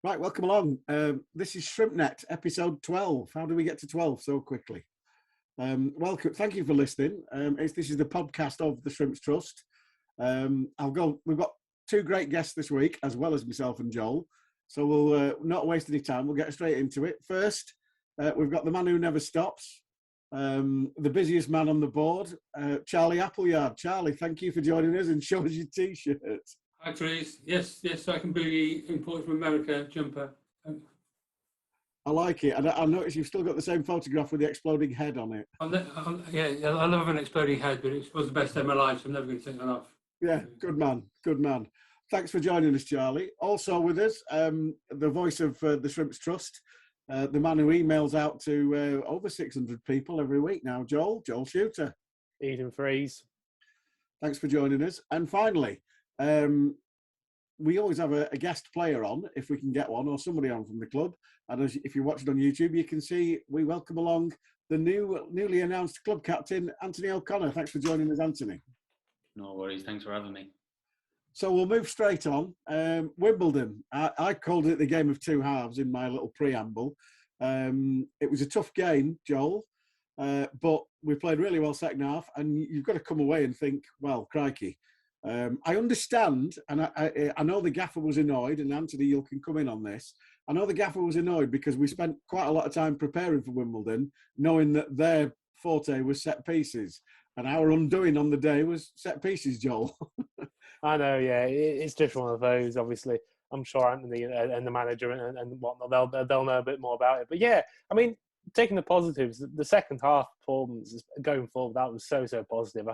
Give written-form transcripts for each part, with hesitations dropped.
Right, welcome along. This is ShrimpsNet, episode 12. How do we get to 12 so quickly? Welcome. Thank you for listening. This is the podcast of the Shrimps Trust. We've got two great guests this week, as well as myself and Joel. So we'll not waste any time. We'll get straight into it. First, we've got the man who never stops, the busiest man on the board, Charlie Appleyard. Charlie, thank you for joining us and showing us your T-shirt. Hi, Freez. Yes, I can be imported from America jumper. I like it. And I notice you've still got the same photograph with the exploding head on it. I love an exploding head, but it was the best day of my life, so I'm never going to take that off. Yeah, good man. Thanks for joining us, Charlie. Also with us, the voice of the Shrimps Trust, the man who emails out to over 600 people every week now, Joel Shooter. Eden Freeze. Thanks for joining us. And finally, we always have a guest player on, if we can get one, or somebody on from the club. And if you're watching on YouTube, you can see we welcome along the newly announced club captain, Anthony O'Connor. Thanks for joining us, Anthony. No worries. Thanks for having me. So we'll move straight on. Wimbledon. I called it the game of two halves in my little preamble. It was a tough game, Joel, but we played really well second half, and you've got to come away and think, well, crikey. I understand, and I know the gaffer was annoyed, and Anthony, you can come in on this. I know the gaffer was annoyed because we spent quite a lot of time preparing for Wimbledon, knowing that their forte was set pieces, and our undoing on the day was set pieces, Joel. I know, yeah, it's just one of those. Obviously, I'm sure Anthony and the manager and whatnot, they'll know a bit more about it. But yeah, I mean, taking the positives, the second half performance going forward, that was so positive.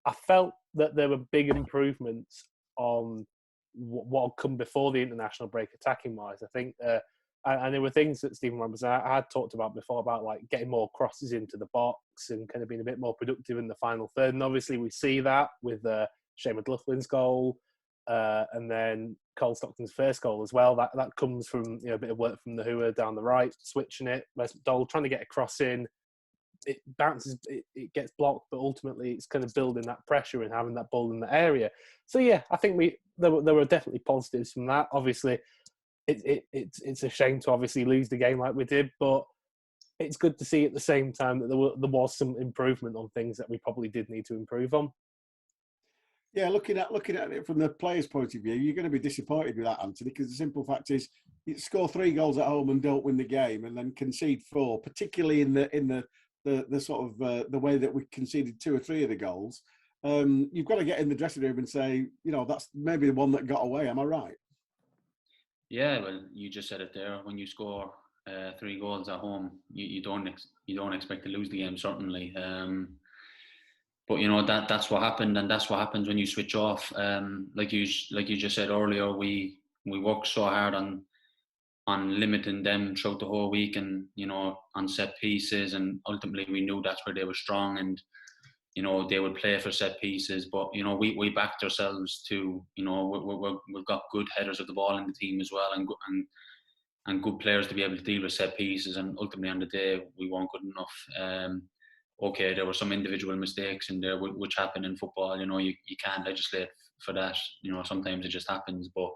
I felt that there were big improvements on what had come before the international break, attacking-wise. I think, and there were things that Stephen Robinson I had talked about before, about like getting more crosses into the box and kind of being a bit more productive in the final third. And obviously we see that with Shane McLaughlin's goal, and then Cole Stockton's first goal as well. That comes from a bit of work from the Hua down the right, switching it, Wes Dole trying to get a cross in. It bounces, it gets blocked, but ultimately it's kind of building that pressure and having that ball in the area. So yeah, I think there were definitely positives from that. Obviously, it's a shame to obviously lose the game like we did, but it's good to see at the same time that there was some improvement on things that we probably did need to improve on. Yeah, looking at it from the player's point of view, you're going to be disappointed with that, Anthony, because the simple fact is you score 3 goals at home and don't win the game, and then concede 4, particularly in the sort of the way that we conceded 2 or 3 of the goals. You've got to get in the dressing room and say, that's maybe the one that got away. Am I right? Yeah, well, you just said it there. When you score 3 goals at home, you don't expect to lose the game, certainly. But that's what happened, and that's what happens when you switch off. Like you just said earlier, we worked so hard on limiting them throughout the whole week, and on set pieces, and ultimately we knew that's where they were strong, and they would play for set pieces. But we backed ourselves to we've got good headers of the ball in the team as well, and good players to be able to deal with set pieces. And ultimately on the day we weren't good enough. Okay, there were some individual mistakes in there which happen in football. You can't legislate for that. Sometimes it just happens, but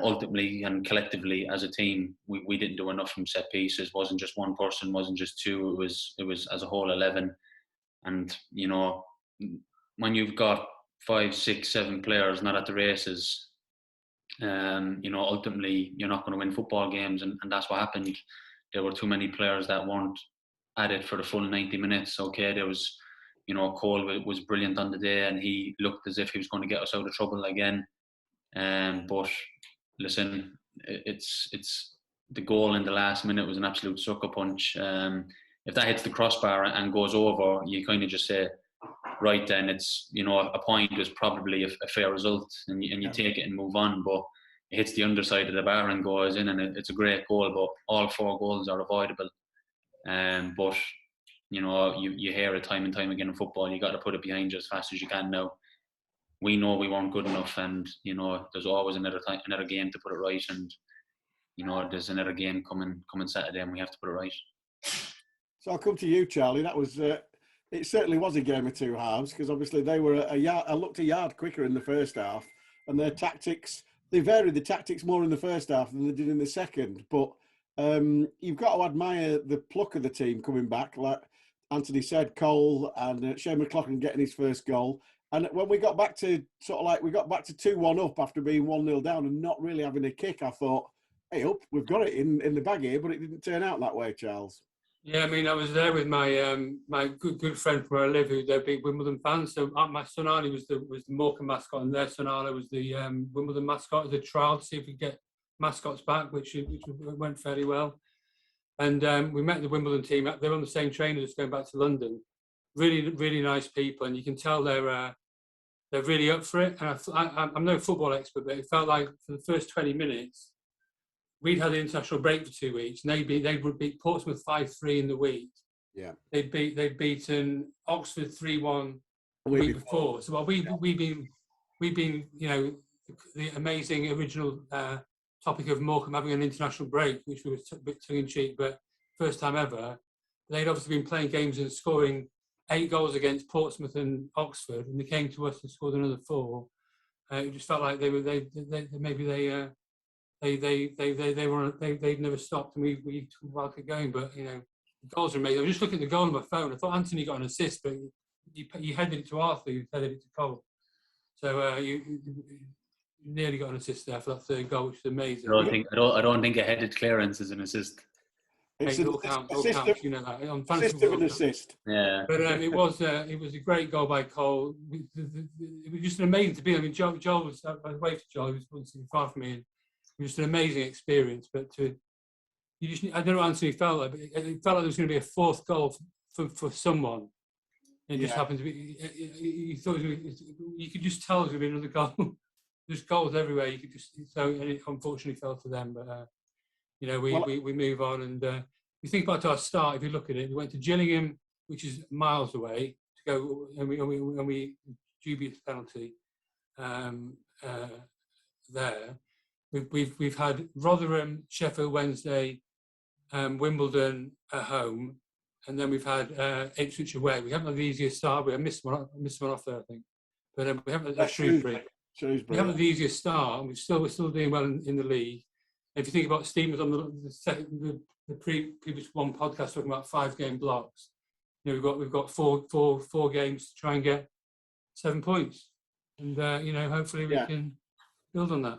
ultimately and collectively as a team, we didn't do enough from set pieces. Wasn't just one person, wasn't just 2. It was as a whole 11. And when you've got 5, 6, 7 players not at the races, ultimately you're not going to win football games, and that's what happened. There were too many players that weren't at it for the full 90 minutes. Okay, there was, Cole was brilliant on the day, and he looked as if he was going to get us out of trouble again. But listen, it's the goal in the last minute was an absolute sucker punch. If that hits the crossbar and goes over, you kind of just say, right then, it's a point is probably a fair result, and you take it and move on. But it hits the underside of the bar and goes in, and it's a great goal. But all 4 goals are avoidable. But you hear it time and time again in football. You got to put it behind you as fast as you can now. We know we weren't good enough, and there's always another game to put it right, and there's another game coming Saturday, and we have to put it right. So I'll come to you, Charlie. That was it. Certainly was a game of two halves, because obviously they were a yard quicker in the first half, and their tactics they varied the tactics more in the first half than they did in the second. But you've got to admire the pluck of the team coming back. Like Anthony said, Cole and Shane McLaughlin getting his first goal. And when we got back to 2-1 up after being 1-0 down and not really having a kick, I thought, hey, up, we've got it in the bag here, but it didn't turn out that way, Charles. Yeah, I mean, I was there with my my good friend from where I live, who's a big Wimbledon fan. So my son Ali was the Morecambe mascot, and their son Arlo was the Wimbledon mascot. It was a trial to see if we could get mascots back, which went fairly well. And we met the Wimbledon team. They were on the same train as us going back to London. Really, really nice people, and you can tell they're really up for it. And I'm no football expert, but it felt like for the first 20 minutes, we'd had the international break for 2 weeks, and they would beat Portsmouth 5-3 in the week. Yeah, they'd beaten Oxford 3-1 the week before. So we've been the amazing original topic of Morecambe having an international break, which was a bit tongue in cheek, but first time ever. They'd obviously been playing games and scoring 8 goals against Portsmouth and Oxford, and they came to us and scored another 4. It just felt like they'd never stopped, and we took a while to get going. But the goals are amazing. I was just looking at the goal on my phone. I thought Anthony got an assist, but you headed it to Arthur, you headed it to Cole. So you nearly got an assist there for that third goal, which is amazing. I don't think a headed clearance is an assist. It's all counts, you know that. On fantasy an assist. Yeah. But it was a great goal by Cole. It was just an amazing to be. I mean, Joel was. I waved to Joel. He was 175 from me. And it was just an amazing experience. But I don't know what Anthony felt like, but it felt like there was going to be a 4th goal for someone. It just happened to be. You thought you could just tell it was going to be another goal. There's goals everywhere. You could just and it unfortunately fell to them. But we move on, and you think back to our start. If you look at it, we went to Gillingham, which is miles away, to go, and we dubious penalty there. We've had Rotherham, Sheffield Wednesday, Wimbledon at home, and then we've had Ipswich away. We haven't had the easiest start. We missed one off there, I think. But we haven't had Shrewsbury. We haven't had the easiest start, and we're still doing well in the league. If you think about Steve was on the previous one podcast talking about 5-game blocks. We've got four games to try and get 7 points, and hopefully we can build on that.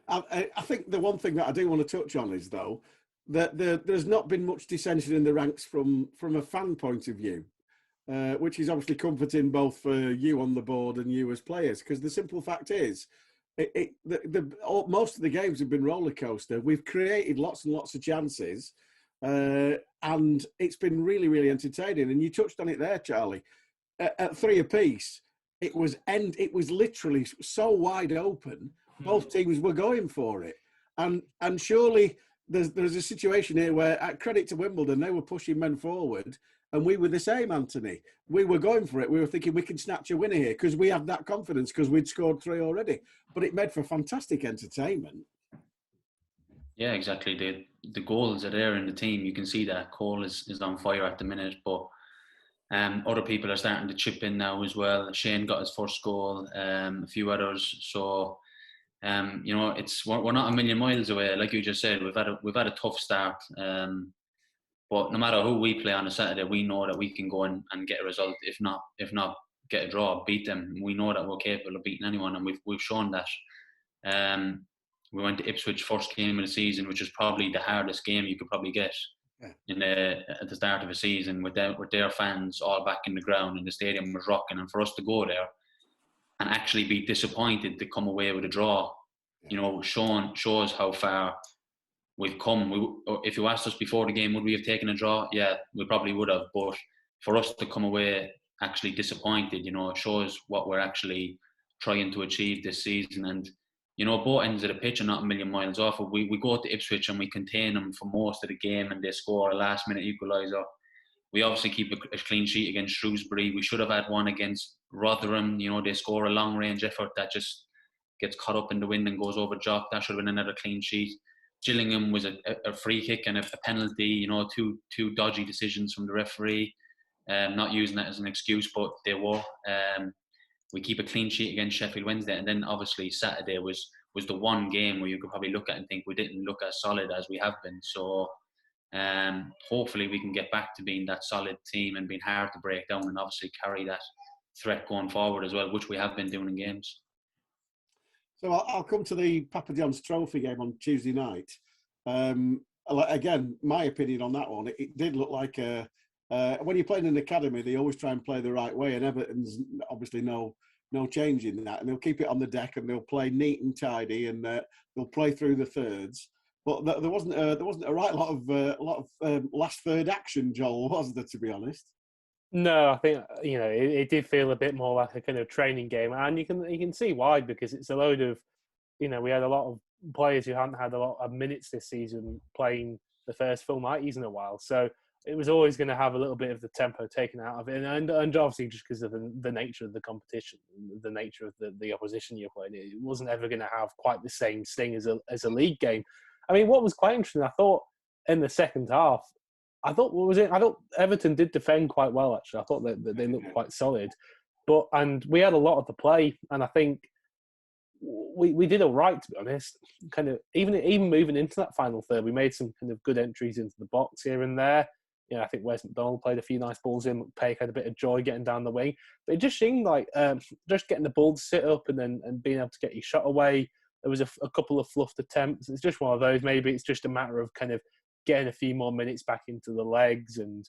I think the one thing that I do want to touch on is though that there's not been much dissension in the ranks from a fan point of view, which is obviously comforting both for you on the board and you as players, because the simple fact is. Most of the games have been roller coaster. We've created lots and lots of chances, and it's been really, really entertaining. And you touched on it there, Charlie. At 3 apiece, it was literally so wide open. Both teams were going for it, and surely there's a situation here where, at credit to Wimbledon, they were pushing men forward. And we were the same, Anthony. We were going for it. We were thinking we can snatch a winner here because we had that confidence because we'd scored 3 already. But it made for fantastic entertainment. Yeah, exactly. The goals are there in the team. You can see that Cole is on fire at the minute, but other people are starting to chip in now as well. Shane got his first goal, a few others. So, we're not a million miles away. Like you just said, we've had a tough start. But no matter who we play on a Saturday, we know that we can go and get a result. If not, get a draw, beat them. We know that we're capable of beating anyone, and we've shown that. We went to Ipswich first game of the season, which was probably the hardest game you could probably get at the start of a season with their fans all back in the ground and the stadium was rocking. And for us to go there and actually be disappointed to come away with a draw, shows how far we've come. If you asked us before the game, would we have taken a draw? Yeah, we probably would have. But for us to come away actually disappointed, it shows what we're actually trying to achieve this season. And, both ends of the pitch are not a million miles off. We go to Ipswich and we contain them for most of the game and they score a last-minute equaliser. We obviously keep a clean sheet against Shrewsbury. We should have had one against Rotherham. They score a long-range effort that just gets caught up in the wind and goes over Jock. That should have been another clean sheet. Gillingham was a free kick and a penalty, two dodgy decisions from the referee. Not using that as an excuse, but they were. We keep a clean sheet against Sheffield Wednesday, and then obviously Saturday was was the one game where you could probably look at and think we didn't look as solid as we have been. So hopefully we can get back to being that solid team and being hard to break down, and obviously carry that threat going forward as well, which we have been doing in games. So I'll come to the Papa John's Trophy game on Tuesday night. Again, my opinion on that one, it did look like when you're playing in an academy, they always try and play the right way, and Everton's obviously no change in that, and they'll keep it on the deck and they'll play neat and tidy, and they'll play through the thirds. But there wasn't a right lot of last third action, Joel, was there, to be honest? No, I think it did feel a bit more like a kind of training game, and you can see why, because it's a load of we had a lot of players who hadn't had a lot of minutes this season playing the first full 90s in a while, so it was always going to have a little bit of the tempo taken out of it, and obviously just because of the nature of the competition, the nature of the opposition you're playing, it wasn't ever going to have quite the same sting as a league game. I mean, what was quite interesting, I thought in the second half, I thought Everton did defend quite well, actually. I thought that they looked quite solid, and we had a lot of the play, and I think we did all right, to be honest. Kind of even moving into that final third, we made some kind of good entries into the box here and there. I think Wes McDonald played a few nice balls in. McPake had a bit of joy getting down the wing, but it just seemed like just getting the ball to sit up and being able to get your shot away. There was a couple of fluffed attempts. It's just one of those. Maybe it's just a matter of kind of getting a few more minutes back into the legs and,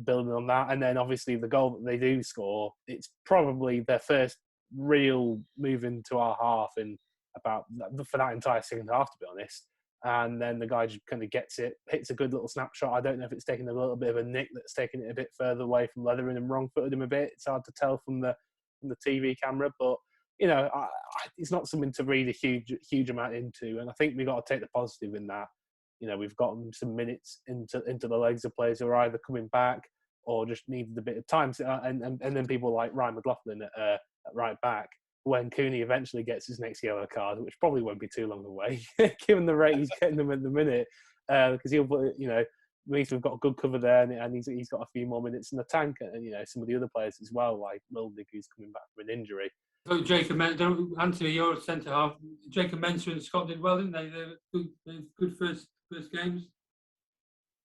building on that. And then obviously the goal that they do score, it's probably their first real move into our half for that entire second half, to be honest. And then the guy just kind of gets it, hits a good little snapshot. I don't know if it's taken a little bit of a nick that's taken it a bit further away from Leathering and wrong-footed him a bit. It's hard to tell from the TV camera, but it's not something to read a huge amount into. And I think we've got to take the positive in that. We've gotten some minutes into the legs of players who are either coming back or just needed a bit of time. And then people like Ryan McLaughlin at right back, when Cooney eventually gets his next yellow card, which probably won't be too long away, given the rate he's getting them at the minute, because he'll put, means we've got good cover there, and he's got a few more minutes in the tank, and some of the other players as well, like Mildig, who's coming back from an injury. So Jacob, Anthony, your centre half, Jacob Mensah and Scott did well, didn't they? They're good first games.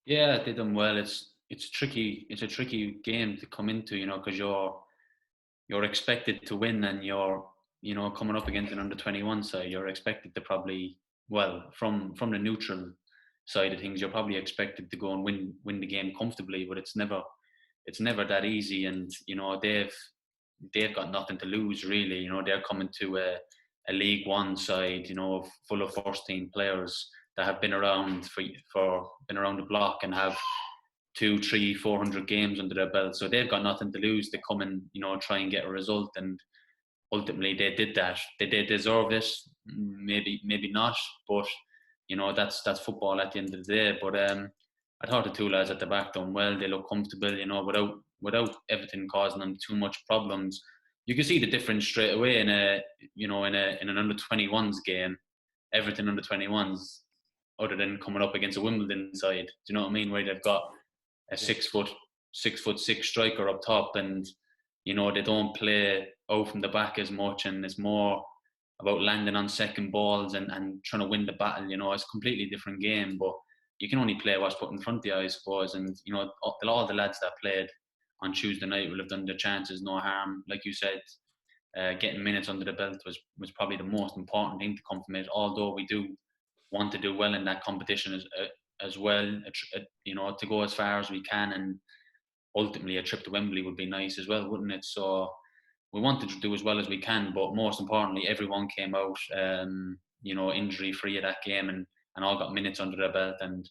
Yeah, they done well. It's a tricky game to come into, because you're expected to win, and you're coming up against an under-21 side. You're expected to probably, from the neutral side of things, you're probably expected to go and win the game comfortably, but it's never that easy. And they've got nothing to lose, really. They're coming to a League One side, full of first team players that have been around been around the block and have 200, 300, 400 games under their belt. So they've got nothing to lose. They come and try and get a result, and ultimately they did that. They did deserve this, maybe not, but that's football at the end of the day. But I thought the two lads at the back done well. They look comfortable, without Everton causing them too much problems. You can see the difference straight away in an under-21s game. Everton under-21s, other than coming up against a Wimbledon side, do you know what I mean? Where they've got a 6'6" striker up top, and they don't play out from the back as much, and it's more about landing on second balls and trying to win the battle. It's a completely different game, but you can only play what's put in front of you, I suppose. And all the lads that played on Tuesday night will have done their chances, no harm. Like you said, getting minutes under the belt was probably the most important thing to come from it. Although we do want to do well in that competition as well, to go as far as we can, and ultimately a trip to Wembley would be nice as well, wouldn't it? So we wanted to do as well as we can, but most importantly, everyone came out, injury free of that game, and all got minutes under their belt. And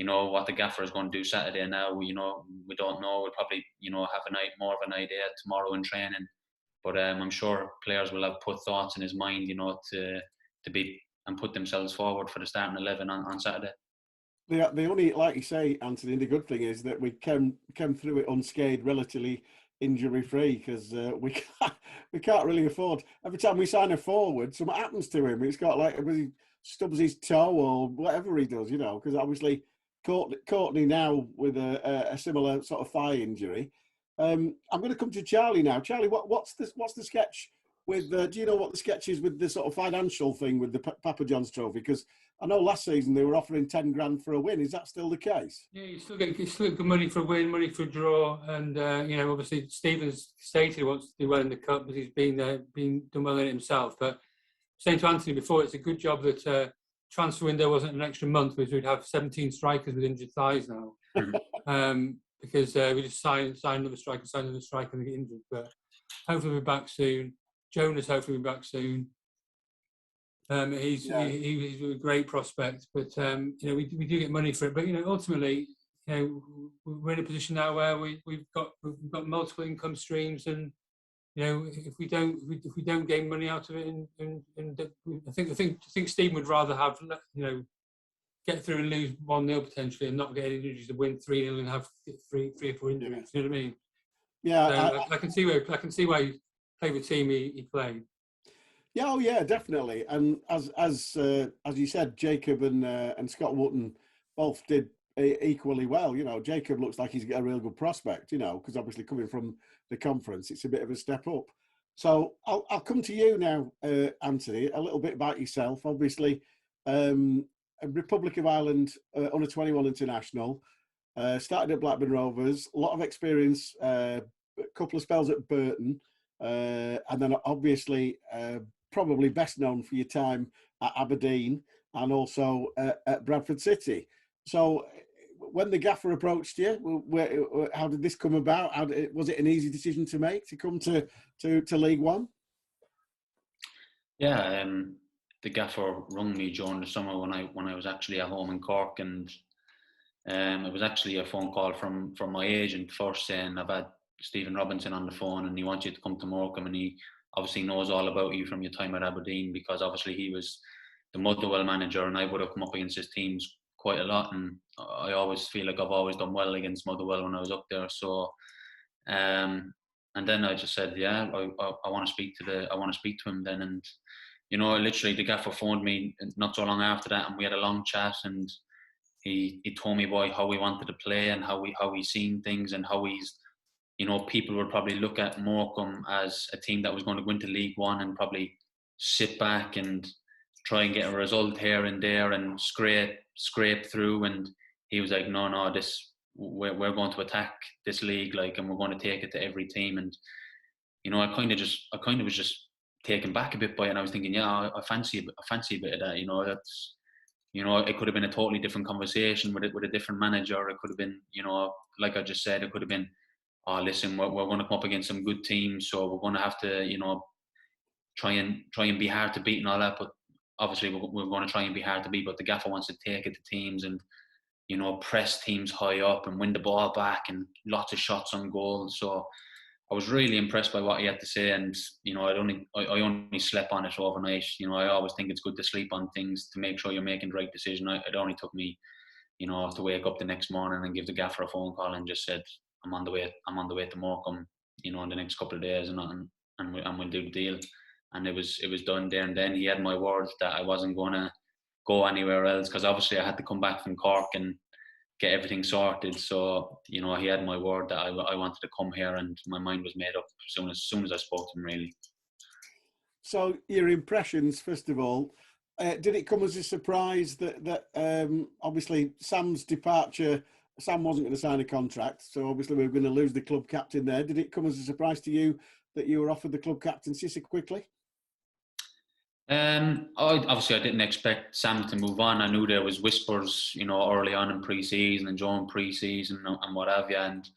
what the gaffer is going to do Saturday now, we don't know. We'll probably have more of an idea tomorrow in training, but I'm sure players will have put thoughts in his mind, to be and put themselves forward for the starting 11 on Saturday. The only, like you say, Anthony, the good thing is that we came through it unscathed, relatively injury-free, because we can't really afford. Every time we sign a forward, something happens to him. It's got he stubs his toe or whatever he does, because obviously Courtney now with a similar sort of thigh injury. I'm going to come to Charlie now. Charlie, what's the sketch with do you know what the sketch is with the sort of financial thing with the Papa John's Trophy? Because I know last season they were offering 10 grand for a win. Is that still the case? Yeah, you still get good money for a win, money for a draw, and obviously Stephen's stated he wants to do well in the cup because he's been done well in it himself. But saying to Anthony before, it's a good job that transfer window wasn't an extra month, because we'd have 17 strikers with injured thighs now. Because we just sign another striker, and get injured. But hopefully we'll be back soon. Jonas hopefully will be back soon. He's a great prospect, but we do get money for it. But ultimately, we're in a position now where we've got multiple income streams, and if we don't gain money out of it, and I think Stephen would rather have get through and lose 1-0 potentially, and not get any injuries, to win 3-0 and have three or four injuries. You know what I mean? Yeah, so I can see why he played the team he played. Yeah, oh yeah, definitely. And as you said, Jacob and Scott Wootton both did equally well. Jacob looks like he's got a real good prospect. Because obviously coming from the conference, it's a bit of a step up. So I'll come to you now, Anthony. A little bit about yourself. Obviously, Republic of Ireland under 21 international. Started at Blackburn Rovers. A lot of experience. A couple of spells at Burton, and then obviously. Probably best known for your time at Aberdeen and also at Bradford City. So when the gaffer approached you, how did this come about? Was it an easy decision to make to come to League One? Yeah, the gaffer rung me during the summer when I was actually at home in Cork, and it was actually a phone call from my agent first saying, I've had Stephen Robinson on the phone and he wants you to come to Morecambe, and he obviously knows all about you from your time at Aberdeen, because obviously he was the Motherwell manager and I would have come up against his teams quite a lot, and I always feel like I've always done well against Motherwell when I was up there. So and then I just said, yeah, I want to speak to him then. And literally the gaffer phoned me not so long after that, and we had a long chat, and he told me how he wanted to play and how he's seen things, and how he's people would probably look at Morecambe as a team that was going to go into League One and probably sit back and try and get a result here and there and scrape through. And he was like, no, we're going to attack this league, and we're going to take it to every team. And I kind of was just taken back a bit by it, and I was thinking, yeah, I fancy a bit of that. That's it could have been a totally different conversation with a different manager. It could have been, like I just said, it could have been, oh, listen, we're going to come up against some good teams, so we're going to have to, try and be hard to beat and all that. But obviously, we're going to try and be hard to beat. But the gaffer wants to take it to teams and, press teams high up and win the ball back and lots of shots on goal. So I was really impressed by what he had to say, and I only slept on it overnight. I always think it's good to sleep on things to make sure you're making the right decision. It only took me, to wake up the next morning and give the gaffer a phone call and just said, I'm on the way to Morecambe, in the next couple of days, and we'll do the deal. And it was done there and then. He had my word that I wasn't going to go anywhere else, because obviously I had to come back from Cork and get everything sorted. So he had my word that I wanted to come here, and my mind was made up as soon as I spoke to him, really. So your impressions, first of all, did it come as a surprise that obviously Sam's departure? Sam wasn't going to sign a contract, so obviously we were going to lose the club captain there. Did it come as a surprise to you that you were offered the club captaincy so quickly? I didn't expect Sam to move on. I knew there was whispers, early on in pre-season and during pre-season and what have you. And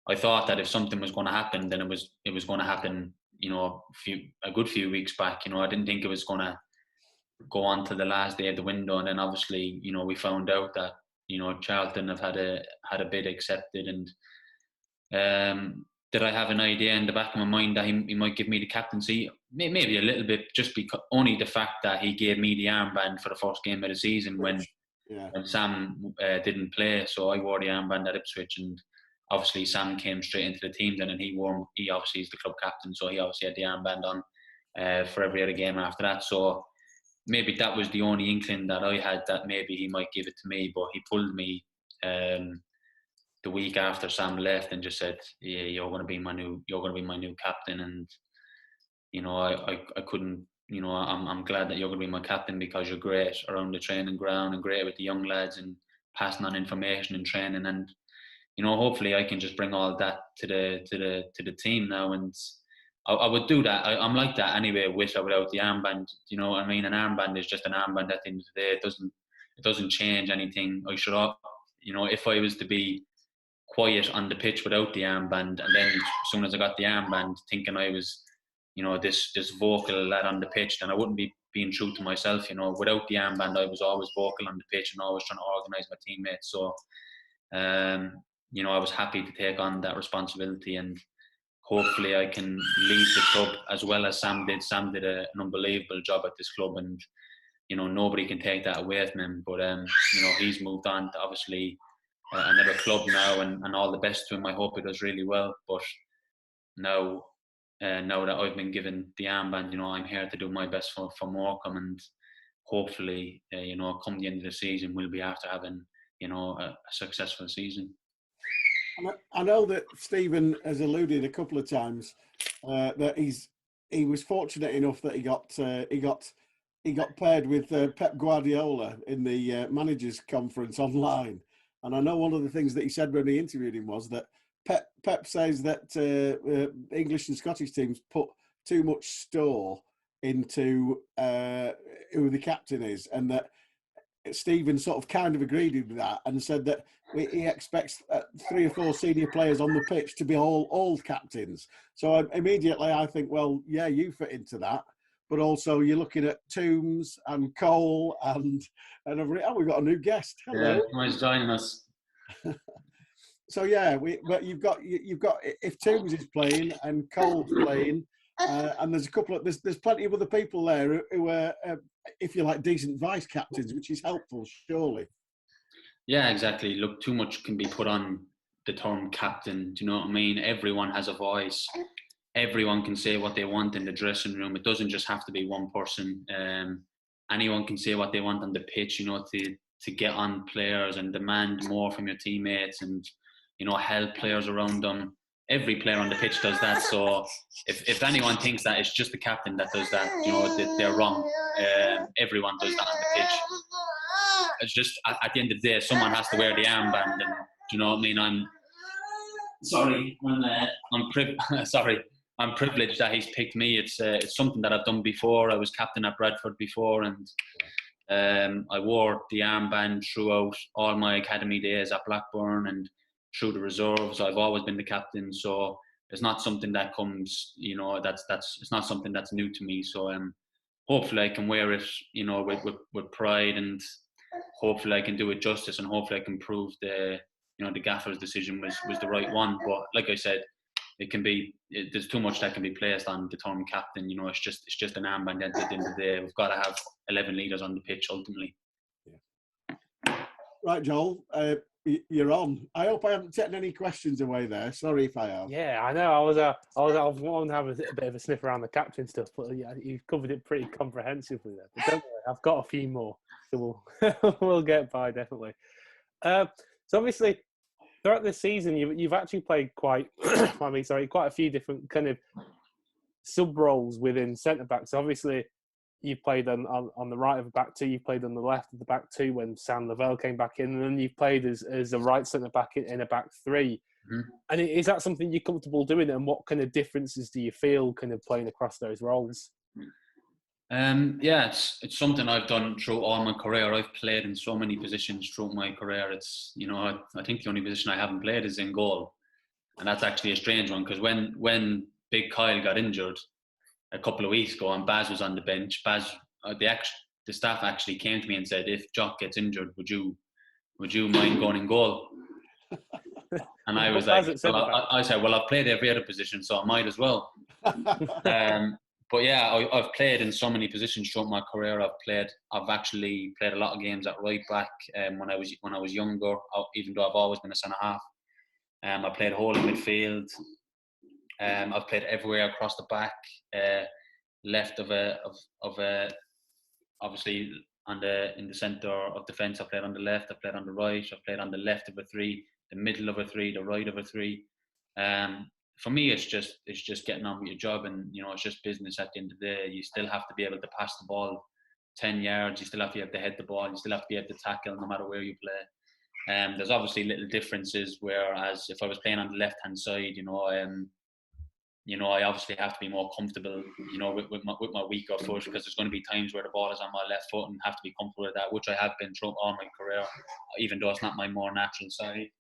I thought that if something was going to happen, then it was going to happen, a good few weeks back. I didn't think it was going to go on to the last day of the window. And then obviously, we found out that Charlton have had a bid accepted, and did I have an idea in the back of my mind that he might give me the captaincy? Maybe a little bit, just because only the fact that he gave me the armband for the first game of the season when Sam didn't play. So I wore the armband at Ipswich, and obviously Sam came straight into the team then, and he obviously is the club captain, so he obviously had the armband on for every other game after that. So maybe that was the only inkling that I had, that maybe he might give it to me. But he pulled me the week after Sam left and just said, "Yeah, you're going to be my new captain." And I couldn't. I'm glad that you're going to be my captain because you're great around the training ground and great with the young lads and passing on information and training. And hopefully I can just bring all that to the team now. And I would do that. I'm like that anyway, with or without the armband. You know what I mean? An armband is just an armband at the end of the day. It doesn't change anything. If I was to be quiet on the pitch without the armband, and then as soon as I got the armband, thinking I was, this vocal lad on the pitch, then I wouldn't be being true to myself. Without the armband, I was always vocal on the pitch and always trying to organise my teammates. So, I was happy to take on that responsibility, and hopefully I can lead the club as well as Sam did. Sam did an unbelievable job at this club, and nobody can take that away from him. But he's moved on to obviously another club now, and all the best to him. I hope he does really well. But now that I've been given the armband, I'm here to do my best for Morecambe, and hopefully, come the end of the season, we'll be after having a successful season. I know that Stephen has alluded a couple of times that he was fortunate enough that he got paired with Pep Guardiola in the managers' conference online. And I know one of the things that he said when he interviewed him was that Pep says that English and Scottish teams put too much store into who the captain is, and that Stephen sort of kind of agreed with that and said that he expects 3 or 4 senior players on the pitch to be all captains. So immediately I think, well, yeah, you fit into that. But also you're looking at Toombs and Cole and we've got a new guest. Hello. Yeah, nice joining us. So yeah, but you've got if Toombs is playing and Cole's playing, and there's there's plenty of other people there who are, if you like, decent vice captains, which is helpful, surely. Yeah, exactly. Look, too much can be put on the term captain. Do you know what I mean? Everyone has a voice. Everyone can say what they want in the dressing room. It doesn't just have to be one person. Anyone can say what they want on the pitch, to get on players and demand more from your teammates and, help players around them. Every player on the pitch does that. So if anyone thinks that it's just the captain that does that, they're wrong. Everyone does that on the pitch. It's just at the end of the day, someone has to wear the armband, and do you know what I mean? I'm privileged that he's picked me. It's something that I've done before. I was captain at Bradford before, and I wore the armband throughout all my academy days at Blackburn and through the reserves. I've always been the captain, so it's not something that comes, it's not something that's new to me. So hopefully I can wear it, with pride, and hopefully I can do it justice, and hopefully I can prove the gaffer's decision was the right one. But like I said, there's too much that can be placed on the term captain. It's just an armband at the end of the day. We've got to have 11 leaders on the pitch ultimately. Yeah. Right, Joel, you're on. I hope I haven't taken any questions away there. Sorry if I have. Yeah, I know. I was wanting to have a bit of a sniff around the captain stuff, but yeah, you've covered it pretty comprehensively there. But don't worry, I've got a few more, so we'll get by definitely. So obviously, throughout this season, you've actually played quite a few different kind of sub roles within centre backs. So obviously, you played on the right of the back two, you played on the left of the back two when Sam Lavelle came back in, and then you've played as a right centre back in a back three. Mm-hmm. And is that something you're comfortable doing? And what kind of differences do you feel kind of playing across those roles? Yeah, it's something I've done through all my career. I've played in so many positions through my career. It's, I think the only position I haven't played is in goal. And that's actually a strange one, because when Big Kyle got injured a couple of weeks ago and Baz was on the bench, the staff actually came to me and said, if Jock gets injured, would you mind going in goal? And I was like, I said, well, I've played every other position, so I might as well. But yeah, I've played in so many positions throughout my career. I've actually played a lot of games at right back when I was younger, even though I've always been a centre half. I played whole midfield. I've played everywhere across the back, left of obviously in the centre of defence. I played on the left. I played on the right. I played on the left of a three, the middle of a three, the right of a three. for me, it's just getting on with your job, and it's just business at the end of the day. You still have to be able to pass the ball 10 yards. You still have to be able to head the ball. You still have to be able to tackle, no matter where you play. There's obviously little differences. Whereas if I was playing on the left hand side, I obviously have to be more comfortable, with my weaker foot, because there's going to be times where the ball is on my left foot, and have to be comfortable with that, which I have been throughout all my career, even though it's not my more natural side.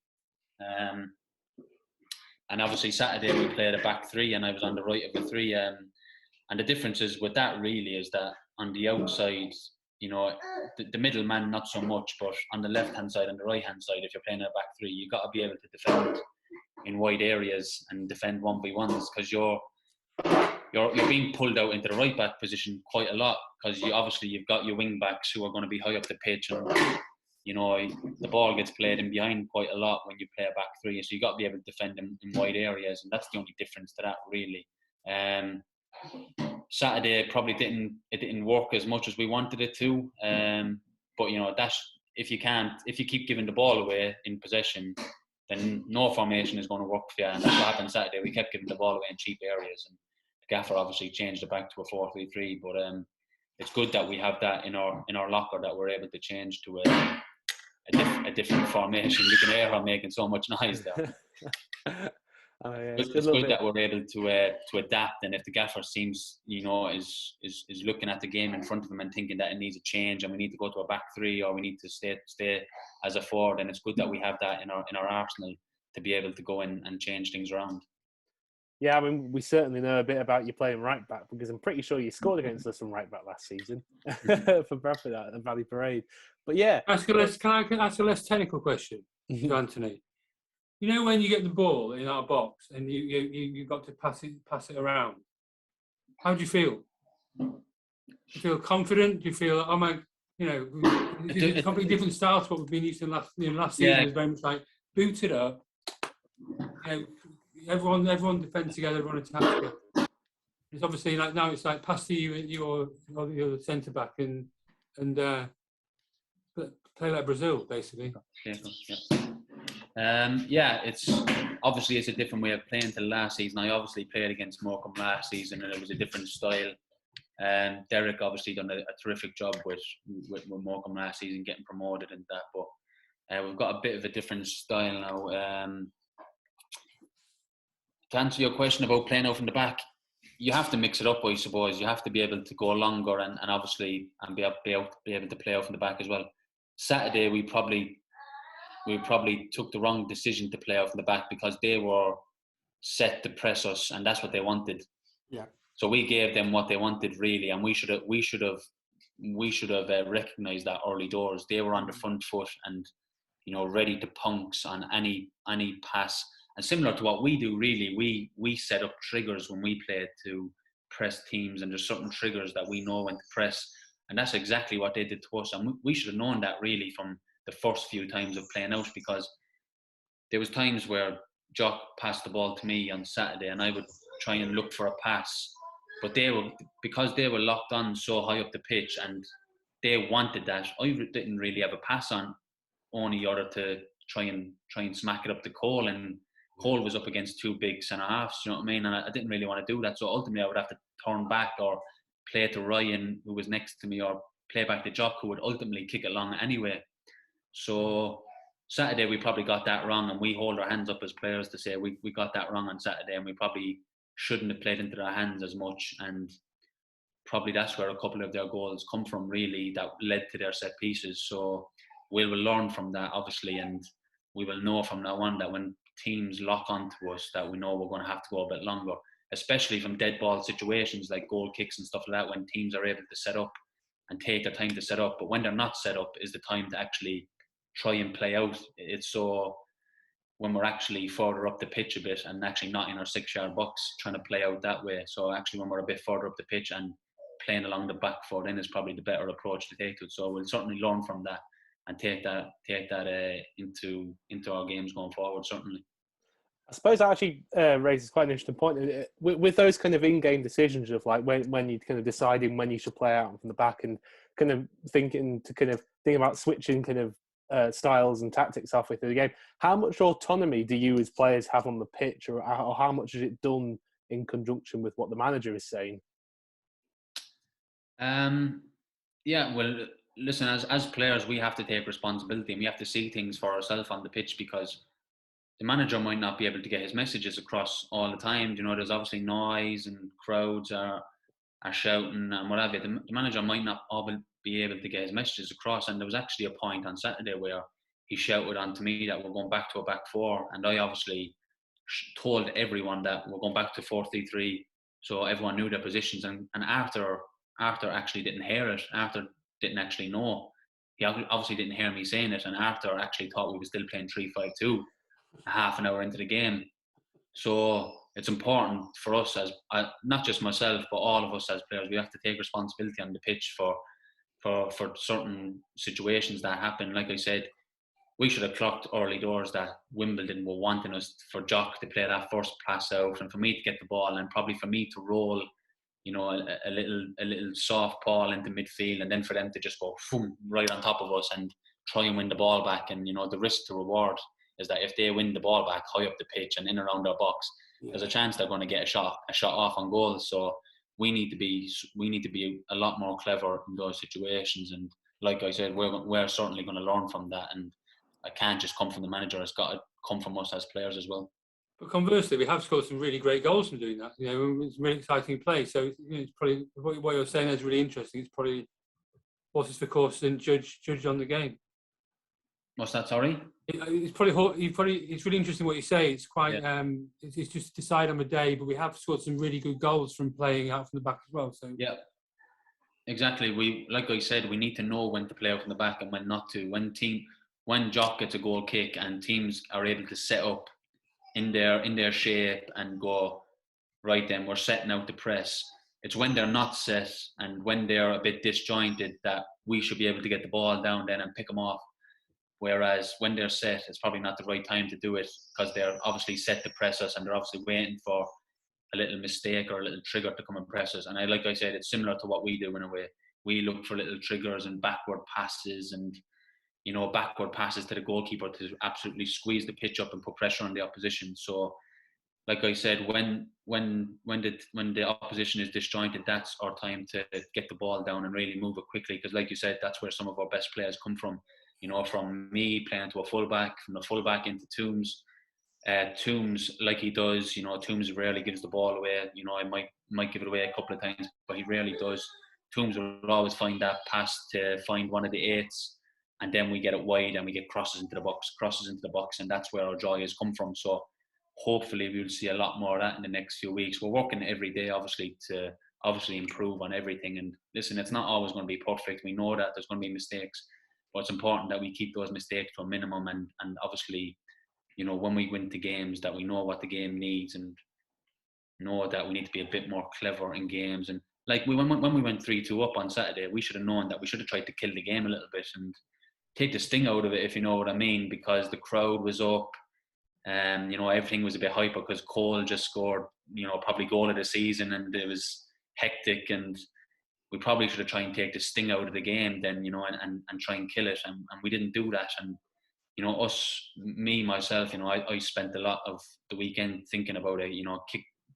And obviously Saturday we played a back three, and I was on the right of the three. And the differences with that really is that on the outside, the middle man not so much, but on the left hand side and the right hand side, if you're playing a back three, you've got to be able to defend in wide areas and defend 1v1s, because you're being pulled out into the right back position quite a lot, because you've got your wing backs who are going to be high up the pitch, and the ball gets played in behind quite a lot when you play a back three, so you got to be able to defend them in wide areas, and that's the only difference to that really. Saturday probably didn't work as much as we wanted it to, but that's if you keep giving the ball away in possession, then no formation is going to work for you, and that's what happened Saturday. We kept giving the ball away in cheap areas, and the gaffer obviously changed it back to a 4-3-3. But it's good that we have that in our locker, that we're able to change to a different formation. You can hear her making so much noise there. It's good that we're able to adapt, and if the gaffer seems is looking at the game in front of him and thinking that it needs a change and we need to go to a back three, or we need to stay as a forward, and it's good that we have that in our arsenal to be able to go in and change things around. Yeah, I mean, we certainly know a bit about you playing right back, because I'm pretty sure you scored against us from right back last season for Bradford at the Valley Parade. But yeah, can I ask a less technical question to Anthony? When you get the ball in our box and you got to pass it around, how do you feel? Do you feel confident? Do you feel, oh my, it's a completely different style to what we've been used to last season? It was very much like boot it up. Everyone defends together, everyone attacks together. It's obviously like now it's like pass to you, you're the centre back, and play like Brazil basically. It's obviously it's a different way of playing to last season. I obviously played against Morecambe last season, and it was a different style. Derek obviously done a terrific job with Morecambe last season, getting promoted and that. But we've got a bit of a different style now. To answer your question about playing out from the back, you have to mix it up, I suppose. You have to be able to go longer and obviously be able to play out from the back as well. Saturday we probably took the wrong decision to play out from the back, because they were set to press us, and that's what they wanted. Yeah. So we gave them what they wanted really, and we should have recognised that early doors. They were on the front foot and ready to pounce on any pass. And similar to what we do, really, we set up triggers when we play to press teams, and there's certain triggers that we know when to press, and that's exactly what they did to us. And we should have known that really from the first few times of playing out, because there was times where Jock passed the ball to me on Saturday, and I would try and look for a pass, but because they were locked on so high up the pitch and they wanted that, I didn't really have a pass on, only other to try and smack it up to Cole, and Cole was up against two big centre halves, you know what I mean? And I didn't really want to do that, so ultimately I would have to turn back or play to Ryan, who was next to me, or play back to Jock, who would ultimately kick it long anyway. So Saturday we probably got that wrong, and we hold our hands up as players to say we got that wrong on Saturday, and we probably shouldn't have played into their hands as much, and probably that's where a couple of their goals come from really, that led to their set pieces. So we will learn from that obviously, and we will know from now on that when teams lock onto us, that we know we're going to have to go a bit longer, especially from dead ball situations like goal kicks and stuff like that, when teams are able to set up and take their time to set up. But when they're not set up is the time to actually try and play out. It's so when we're actually further up the pitch a bit and actually not in our 6-yard box trying to play out that way. So actually when we're a bit further up the pitch and playing along the back foot then is probably the better approach to take to it. So we'll certainly learn from that and take that into our games going forward, certainly. I suppose that actually raises quite an interesting point. With those kind of in-game decisions of like when you're kind of deciding when you should play out from the back and kind of thinking about switching kind of styles and tactics halfway through the game. How much autonomy do you as players have on the pitch, or how much is it done in conjunction with what the manager is saying? Yeah, well, listen, as players, we have to take responsibility and we have to see things for ourselves on the pitch, because the manager might not be able to get his messages across all the time. You know, there's obviously noise and crowds are shouting and whatever. The manager might not be able to get his messages across. And there was actually a point on Saturday where he shouted onto me that we're going back to a back four, and I obviously told everyone that we're going back to 4-3-3, so everyone knew their positions. And Arthur actually didn't hear it. Arthur didn't actually know. He obviously didn't hear me saying it, and Arthur actually thought we were still playing 3-5-2 half an hour into the game. So it's important for us, as not just myself, but all of us as players. We have to take responsibility on the pitch for certain situations that happen. Like I said, we should have clocked early doors that Wimbledon were wanting us, for Jock to play that first pass out, and for me to get the ball, and probably for me to roll, you know, a little soft ball into midfield, and then for them to just go boom, right on top of us and try and win the ball back. And you know, the risk to reward is that if they win the ball back high up the pitch and in around our box, there's a chance they're going to get a shot off on goal. So we need to be a lot more clever in those situations. And like I said, we're certainly going to learn from that. And it can't just come from the manager; it's got to come from us as players as well. But conversely, we have scored some really great goals from doing that. You know, it's really exciting play. So it's probably what you're saying is really interesting. It's probably horses for course and judge on the game. What's that? Sorry. It's really interesting what you say. It's quite it's just decide on the day, but we have scored some really good goals from playing out from the back as well. So yeah, exactly. Like I said, we need to know when to play out from the back and when not to. When Jock gets a goal kick and teams are able to set up in their shape and go right, then we're setting out the press. It's when they're not set and when they're a bit disjointed that we should be able to get the ball down then and pick them off. Whereas when they're set, it's probably not the right time to do it, because they're obviously set to press us and they're obviously waiting for a little mistake or a little trigger to come and press us. And like I said, it's similar to what we do in a way. We look for little triggers and backward passes and, you know, backward passes to the goalkeeper to absolutely squeeze the pitch up and put pressure on the opposition. So, like I said, when the opposition is disjointed, that's our time to get the ball down and really move it quickly. Because, like you said, that's where some of our best players come from. You know, from me playing to a fullback, from the fullback into Toombs. Toombs, like he does, you know, Toombs rarely gives the ball away. You know, I might give it away a couple of times, but he rarely does. Toombs will always find that pass to find one of the eights, and then we get it wide and we get crosses into the box, and that's where our joy has come from. So hopefully we'll see a lot more of that in the next few weeks. We're working every day, obviously, to improve on everything. And listen, it's not always going to be perfect. We know that there's going to be mistakes, but it's important that we keep those mistakes to a minimum. And obviously, you know, when we win the games, that we know what the game needs and know that we need to be a bit more clever in games. And like when we went 3-2 up on Saturday, we should have known that we should have tried to kill the game a little bit and take the sting out of it, if you know what I mean, because the crowd was up. You know, everything was a bit hyper because Cole just scored, you know, probably goal of the season, and it was hectic, and we probably should have tried and take the sting out of the game then, you know, and try and kill it, and we didn't do that. And you know, myself, you know, I spent a lot of the weekend thinking about it, you know,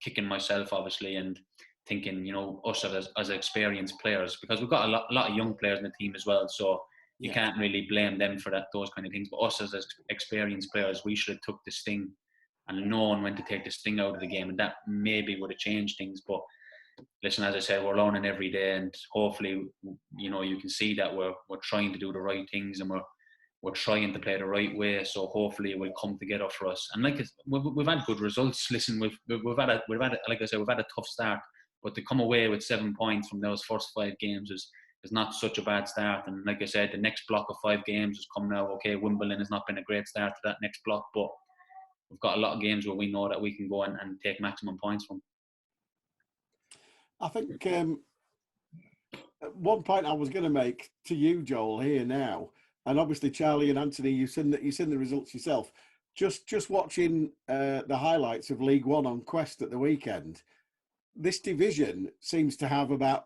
kicking myself obviously, and thinking, you know, us as experienced players, because we've got a lot of young players in the team as well, so you can't really blame them for those kind of things. But us as experienced players, we should have took the sting and known when to take the sting out of the game, and that maybe would have changed things. But listen, as I said, we're learning every day, and hopefully, you know, you can see that we're trying to do the right things, and we're trying to play the right way. So hopefully it will come together for us. And like we've had good results. Listen, we've had like I said, we've had a tough start, but to come away with 7 points from those first 5 games is not such a bad start. And like I said, the next block of 5 games has come now. Okay, Wimbledon has not been a great start to that next block, but we've got a lot of games where we know that we can go and take maximum points from. I think one point I was going to make to you, Joel, here now, and obviously Charlie and Anthony, you've seen the results yourself. Just watching the highlights of League One on Quest at the weekend, this division seems to have about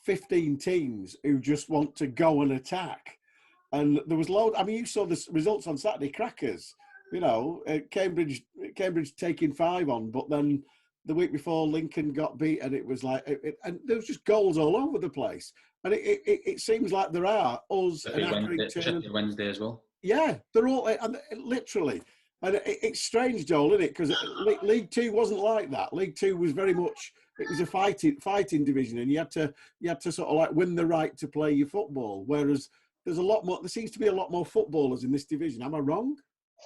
15 teams who just want to go and attack. And there was loads. I mean, you saw the results on Saturday, crackers. You know, Cambridge taking 5 on, but then the week before Lincoln got beat, and it was like, and there was just goals all over the place. And it seems like there are us and Wednesday as well. Yeah, they're all and literally, and it's strange, Joel, isn't it? Because League Two wasn't like that. League Two was very much, it was a fighting division, and you had to sort of like win the right to play your football. Whereas there's a lot more. There seems to be a lot more footballers in this division. Am I wrong?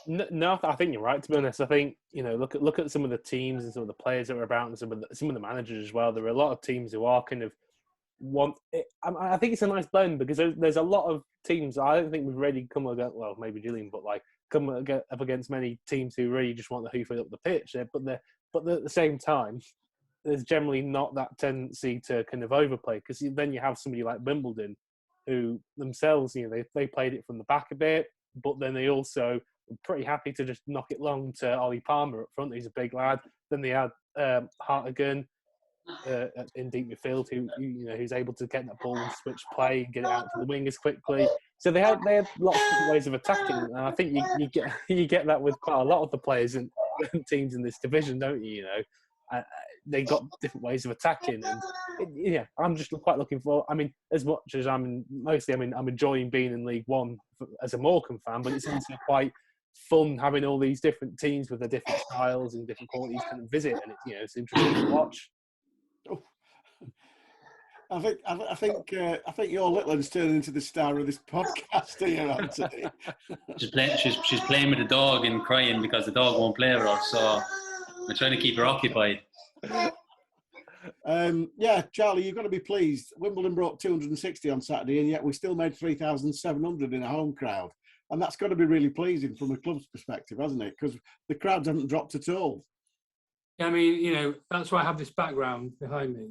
No, I think you're right. To be honest, I think look at some of the teams and some of the players that are about, and some of the managers as well. There are a lot of teams who are kind of I think it's a nice blend because there's a lot of teams. I don't think we've really come against, well, maybe Gillian, but like come up against many teams who really just want the hoof up the pitch. But at the same time, there's generally not that tendency to kind of overplay because then you have somebody like Wimbledon, who themselves, they played it from the back a bit, but then they also were pretty happy to just knock it long to Ollie Palmer up front. He's a big lad. Then they had Hartigan in deep midfield, who's able to get that ball and switch play and get it out to the wingers quickly. So they had lots of different ways of attacking, and I think you get that with quite a lot of the players and teams in this division, don't you? They got different ways of attacking, and I'm just quite looking for. I mean, as much as I'm enjoying being in League One as a Morecambe fan, but it's also quite fun having all these different teams with their different styles and different qualities kind of visit, and it's interesting to watch. I think your little one's turning into the star of this podcast here, Anthony. She's playing with the dog and crying because the dog won't play with her, so we're trying to keep her occupied. Charlie, you've got to be pleased. Wimbledon brought 260 on Saturday, and yet we still made 3,700 in a home crowd, and that's got to be really pleasing from a club's perspective, hasn't it? Because the crowds haven't dropped at all. I mean, that's why I have this background behind me,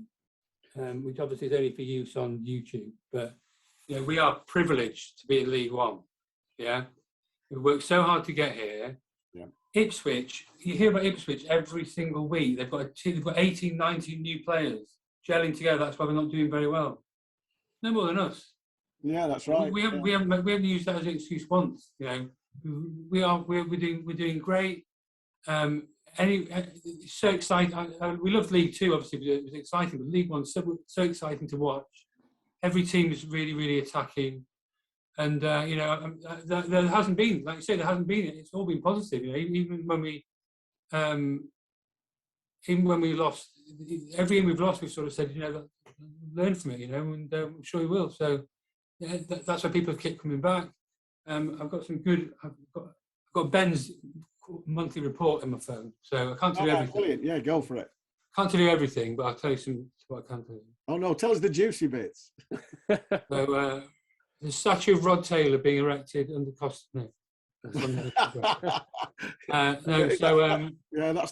which obviously is only for use on YouTube. But we are privileged to be in League One. Yeah, we worked so hard to get here. Yeah. Ipswich, you hear about Ipswich every single week. They've got 18, 19 new players gelling together. That's why we're not doing very well. No more than us. Yeah, that's right. We haven't used that as an excuse once. We're doing great. So exciting. We loved League Two, obviously, because it was exciting, but League One's so exciting to watch. Every team is really, really attacking. And, there hasn't been, like you say, it's all been positive. Even when we lost, every game we've lost, we've sort of said, learn from it, and I'm sure we will. So that's why people have kept coming back. I've got Ben's monthly report in my phone, so I can't tell you everything. Brilliant. Yeah, go for it. Can't tell you everything, but I'll tell you what I can tell you. Oh no, tell us the juicy bits. So the statue of Rod Taylor being erected under Costa. That's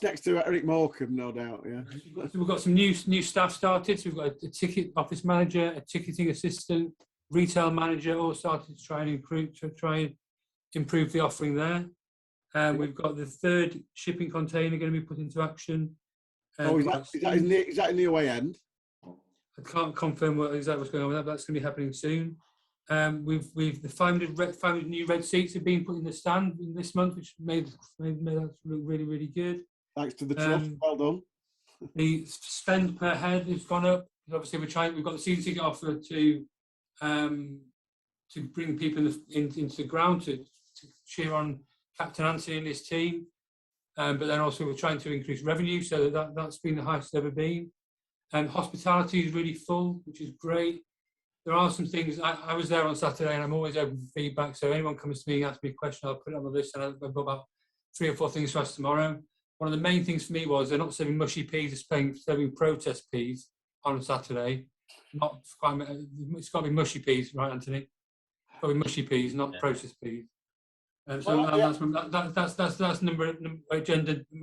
next to Eric Morecambe, no doubt. Yeah. We've got some new staff started. So we've got a ticket office manager, a ticketing assistant, retail manager, all started to try and improve the offering there. We've got the 3rd shipping container going to be put into action. Is that in the away end? I can't confirm exactly what's going on with that, but that's going to be happening soon. The 500 new red seats have been put in the stand in this month, which made us look really, really good. Thanks to the trust. Well done. The spend per head has gone up. Obviously, we've got the season ticket offer to bring people into the ground to cheer on Captaincy and his team. But then also we're trying to increase revenue, so that's been the highest it's ever been. Hospitality is really full, which is great. There are some things, I was there on Saturday and I'm always open for feedback, so anyone comes to me and asks me a question, I'll put it on the list, and I've got about 3 or 4 things to ask tomorrow. One of the main things for me was they're not serving mushy peas, they're serving protest peas on Saturday. It's got to be mushy peas, right, Anthony? It's got to be mushy peas, not protest peas. That's agenda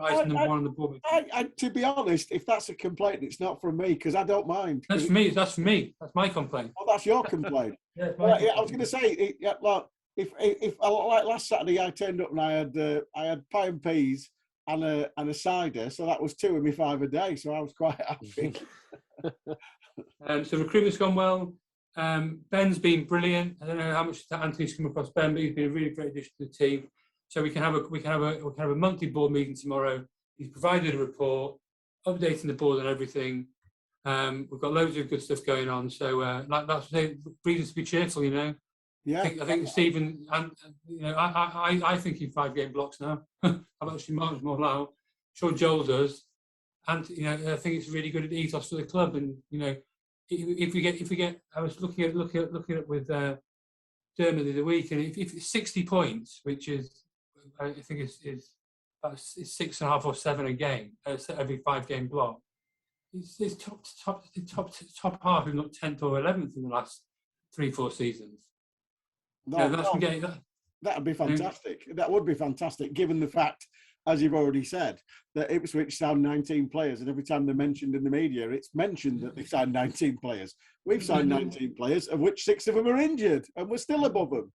item number 1 on the board. To be honest, if that's a complaint, it's not from me, because I don't mind. That's for me. That's my complaint. Oh, that's your complaint. I was going to say, if like last Saturday I turned up and I had pie and peas and a cider, so that was 2 of my 5 a day. So I was quite happy. So recruitment's gone well. Ben's been brilliant. I don't know how much Anthony's come across Ben, but he's been a really great addition to the team. So we can have a monthly board meeting tomorrow. He's provided a report, updating the board on everything. We've got loads of good stuff going on. So that's reasons to be cheerful, you know. Yeah. I think Stephen, and you know, I think in 5-game blocks now. I'm actually more now. Sure, Joel does, and you know, I think it's a really good ethos for the club. And you know, if we get, I was looking at with Dermot the other week, and if it's 60 points, which is I think is about 6.5 or 7 a game, every 5-game block. It's top half, if not 10th or 11th in the last 3-4 seasons. That'd be fantastic. That would be fantastic, given the fact, as you've already said, that Ipswich signed 19 players, and every time they're mentioned in the media, it's mentioned that they signed 19 players. We've signed 19 players, of which 6 of them are injured, and we're still above them.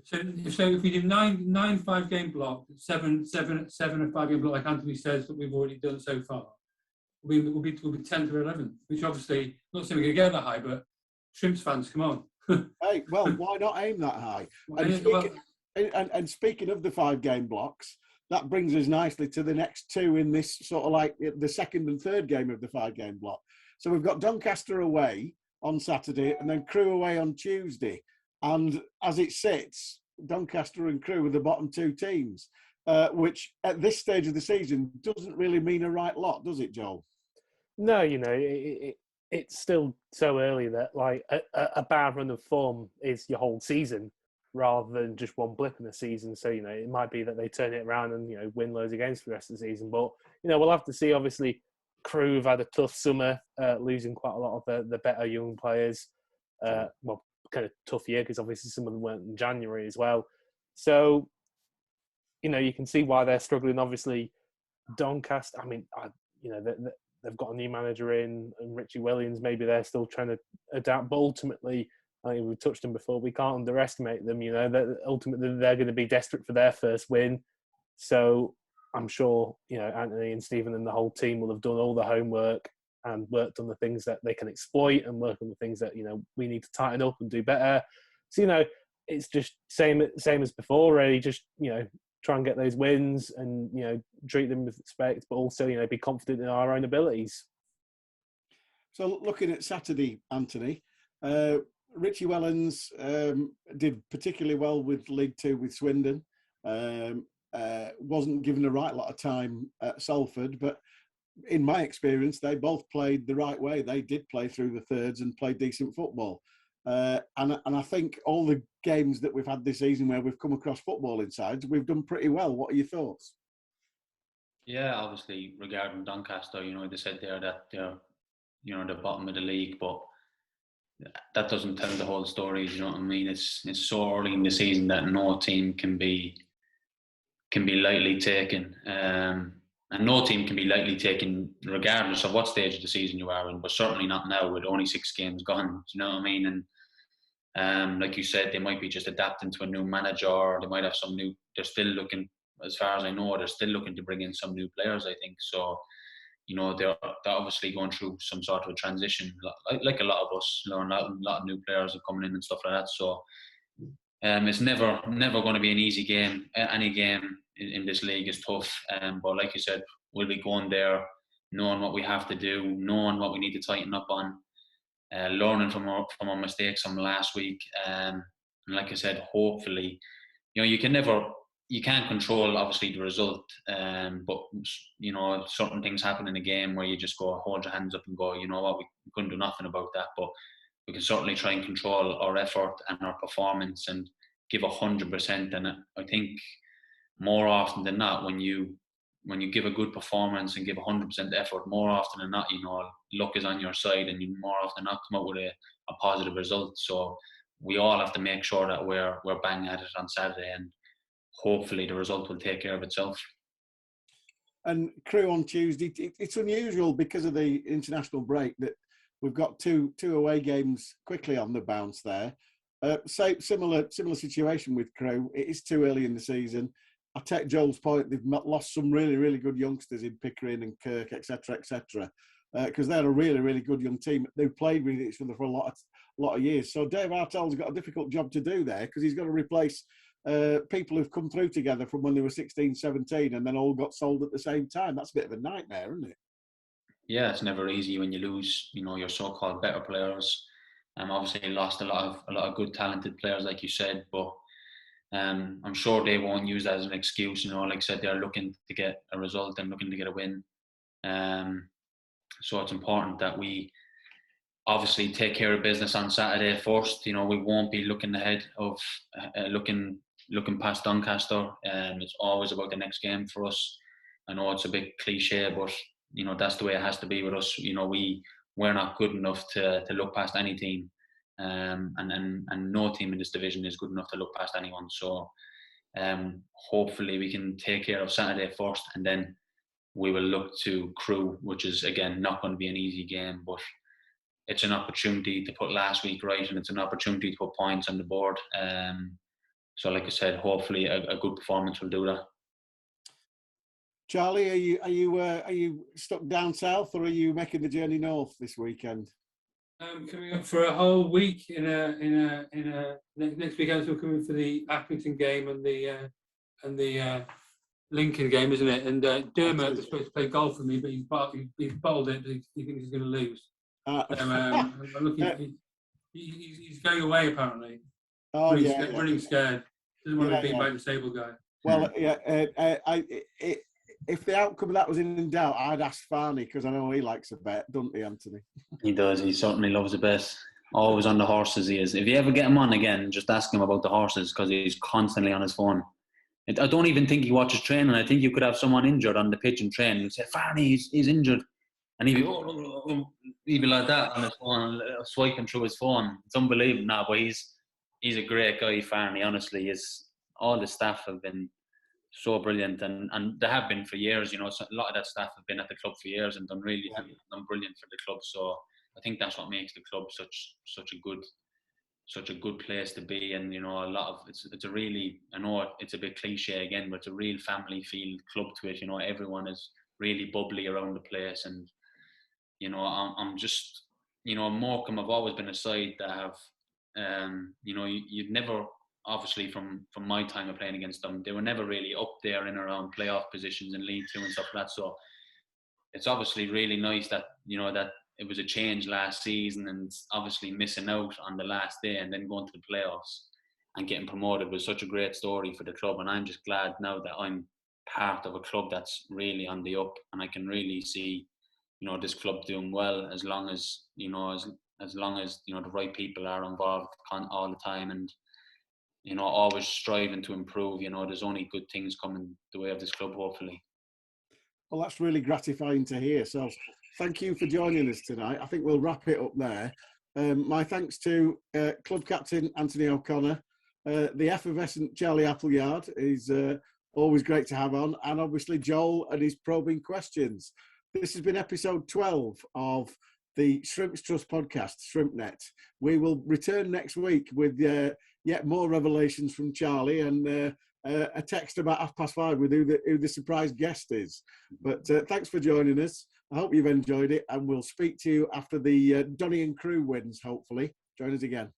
So if we did 9 5-game blocks, 7 a 5-game block, like Anthony says that we've already done so far, we'll be 10th or 11th, which obviously, not saying we're going to get that high, but Shrimps fans, come on. Hey, well, why not aim that high? And speaking of the 5-game blocks, that brings us nicely to the next 2 in this sort of like the second and third game of the 5-game block. So we've got Doncaster away on Saturday and then Crewe away on Tuesday. And as it sits, Doncaster and Crewe are the bottom 2 teams, which at this stage of the season doesn't really mean a right lot, does it, Joel? No, you know, it's still so early that like a bad run of form is your whole season rather than just one blip in the season. So, you know, it might be that they turn it around and, you know, win loads of games for the rest of the season. But, you know, we'll have to see. Obviously, Crewe have had a tough summer, losing quite a lot of the better young players. Well, kind of tough year because obviously some of them weren't in January as well. So, you know, you can see why they're struggling. Obviously, Doncaster, I mean, you know, they've got a new manager in, and Richie Williams, maybe they're still trying to adapt. But ultimately, I think we've touched them before, we can't underestimate them. You know, that ultimately they're going to be desperate for their first win. So I'm sure, you know, Anthony and Stephen and the whole team will have done all the homework and worked on the things that they can exploit and work on the things that, you know, we need to tighten up and do better. So, you know, it's just same as before, really. Just, you know, try and get those wins and, you know, treat them with respect, but also, you know, be confident in our own abilities. So looking at Saturday, Anthony, Richie Wellens did particularly well with League Two with Swindon. Wasn't given a right lot of time at Salford, but in my experience, they both played the right way. They did play through the thirds and play decent football. And I think all the games that we've had this season where we've come across footballing sides, we've done pretty well. What are your thoughts? Yeah, obviously regarding Doncaster, you know, they said there that they're, you know, the bottom of the league, but that doesn't tell the whole story. You know what I mean? It's so early in the season that no team can be lightly taken, and no team can be lightly taken regardless of what stage of the season you are in. But certainly not now with only 6 games gone. You know what I mean? And like you said, they might be just adapting to a new manager, or they might have some new. They're still looking, as far as I know, they're still looking to bring in some new players, I think. So, you know, they're obviously going through some sort of a transition, like a lot of us. You know, a lot of new players are coming in and stuff like that. So, it's never going to be an easy game. Any game in this league is tough. But like you said, we'll be going there, knowing what we have to do, knowing what we need to tighten up on, learning from our mistakes from last week. And like I said, hopefully, you know, you can't control obviously the result, but you know, certain things happen in a game where you just go hold your hands up and go, you know what, we couldn't do nothing about that, but we can certainly try and control our effort and our performance and give 100%. And I think more often than not, when you give a good performance and give 100% effort, more often than not, you know, luck is on your side, and you more often than not come out with a positive result. So we all have to make sure that we're bang at it on Saturday, and hopefully the result will take care of itself. And Crewe on Tuesday, it's unusual because of the international break that we've got two away games quickly on the bounce there. Similar situation with Crewe. It is too early in the season. I take Joel's point. They've lost some really, really good youngsters in Pickering and Kirk, etc., because they're a really, really good young team. They've played with each other for a lot of years. So Dave Artell's got a difficult job to do there because he's got to replace people who've come through together from when they were 16, 17 and then all got sold at the same time. That's a bit of a nightmare, isn't it? Yeah, it's never easy when you lose, your so-called better players. Obviously lost a lot of good, talented players, like you said, but I'm sure they won't use that as an excuse. Like I said, they're looking to get a result and looking to get a win. So it's important that we obviously take care of business on Saturday first. We won't be looking ahead of looking past Doncaster. It's always about the next game for us. I know it's a bit cliche, but that's the way it has to be with us. We're not good enough to look past any team, and no team in this division is good enough to look past anyone. So hopefully we can take care of Saturday first, and then we will look to Crewe, which is again not going to be an easy game, but it's an opportunity to put last week right, and it's an opportunity to put points on the board. So, like I said, hopefully a good performance will do that. Charlie, are you stuck down south, or are you making the journey north this weekend? Coming up for a whole week next weekend. We're coming for the Accrington game and the Lincoln game, isn't it? And Dermot was supposed to play golf with me, but he's bowled it. But he thinks he's going to lose. I'm looking. He's going away apparently. Oh, running scared. Doesn't want to be my disabled guy. Well, if the outcome of that was in doubt, I'd ask Farney because I know he likes a bet, doesn't he, Anthony? He does. He certainly loves a bet. Always on the horses, he is. If you ever get him on again, just ask him about the horses because he's constantly on his phone. I don't even think he watches training. I think you could have someone injured on the pitch and training and say, Farney, he's injured. And he'd be like that on his phone, swiping through his phone. It's unbelievable. No, but he's a great guy, Farney, honestly. All the staff have been so brilliant, and they have been for years. So a lot of that staff have been at the club for years and done brilliant for the club. So I think that's what makes the club such a good place to be. And a lot of it's a really, I know it's a bit cliche again, but it's a real family feel club to it. Everyone is really bubbly around the place, and I'm just Morecambe have always been a side that have you'd never, obviously from my time of playing against them, they were never really up there in around playoff positions in League Two and stuff like that. So it's obviously really nice that that it was a change last season, and obviously missing out on the last day and then going to the playoffs and getting promoted was such a great story for the club. And I'm just glad now that I'm part of a club that's really on the up, and I can really see this club doing well as long as as long as the right people are involved all the time, and always striving to improve. There's only good things coming the way of this club, hopefully. Well, that's really gratifying to hear. So thank you for joining us tonight. I think we'll wrap it up there. My thanks to club captain Anthony O'Connor, the effervescent Charlie Appleyard is always great to have on, and obviously Joel and his probing questions. This has been episode 12 of the Shrimps Trust podcast, ShrimpsNet. We will return next week with yet more revelations from Charlie and a text about 5:30 with who the surprise guest is. But thanks for joining us. I hope you've enjoyed it, and we'll speak to you after the Donny and Crewe wins, hopefully. Join us again.